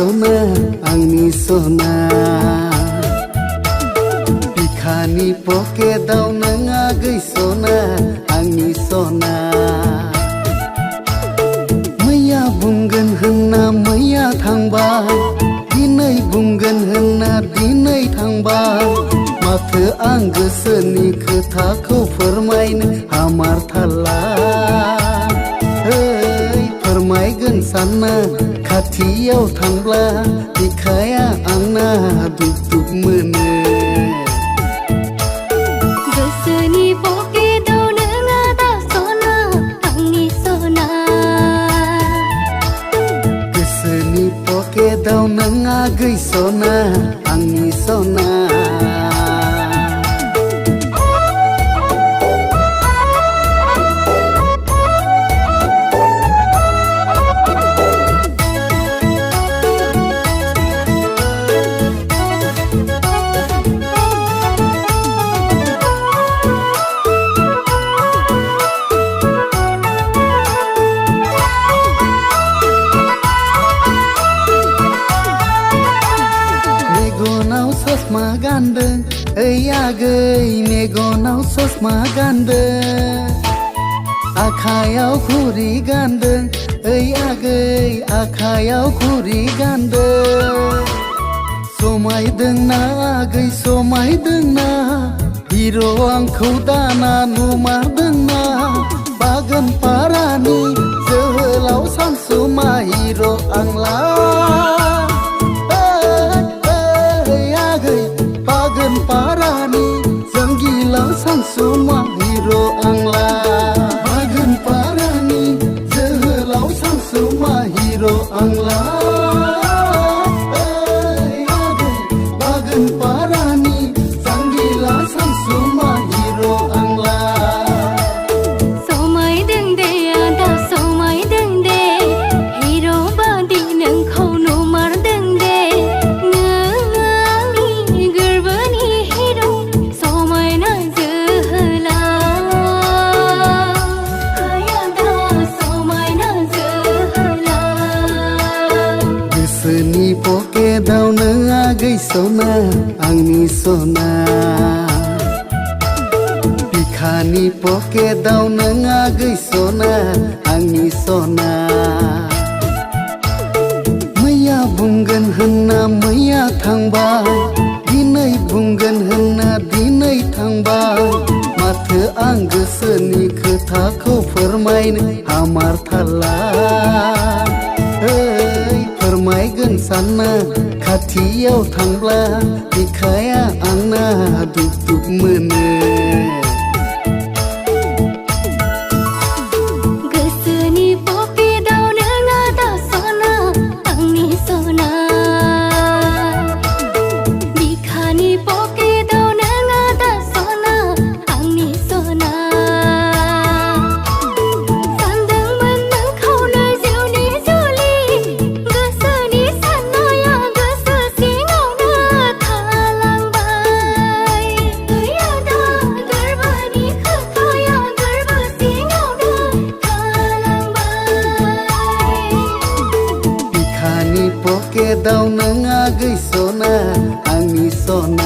sona angni sona bikhani pocketao nang agwi sona angni sona मैया बुंगोन होनना मैया थांबाय दिनै बुंगोन होनना दिनै थांबाय माथो आं गोसोनि खोथाखौ फोरमायनो हामारथारला फोरमायगोन सानना खाथियाव थांब्ला बिखाया आंना दुब दुब मोनो गोसोनि पकेटाव नोङा दा सना आंनि सना गोसोनि पकेटाव नों आगै सना आंनि सना मेगनाव ससमा गानदों ओइ आगै मेगनाव ससमा गानदों आखायाव घुरि गानदों ओइ आगै आखायाव घुरि गानदों समायदोंना आगै समायदोंना हिर' आंखौ दाना नुमारदोंना बागान पारानि जोहोलाव सानसुमा हिर' आंला बागान पारानि जंगिला सानसुमा हिर' आंला बागान पारानि जोहोलाव सानसुमा हिर' आंला बागान पारानि जंगिला सानसुमा हिर' आंला समायदों दे आदा समायदों दे हिर' बादि नोंखौ नुमारदों दे गोसोनि पकेटाव नों आगै सना आंनि सना बिखानि पकेटाव नों आगै सना आंनि सना मैया बुंगोन होनना मैया थांबाय दिनै बुंगोन होनना दिनै थांबाय माथो आं गोसोनि खोथाखौ फोरमायनो हामारथारला फोरमायगोन सानना खाथियाव थांब्ला बिखाया आंना दुब दुब मोनो गोसोनि पकेटाव नोङा दा सना आंनि सना बिखानि पकेटाव नोङा दा सना आंनि सना सानदोंमोन नोंखौनो जिउनि जुलि गोसोनि साननाया गोसो सिङावनो थालांबाय आदा गोरबोनि खोथाया गोरबो सिङावनो थालांबाय बिखानि पकेटाव नों आगै सना आंनि सना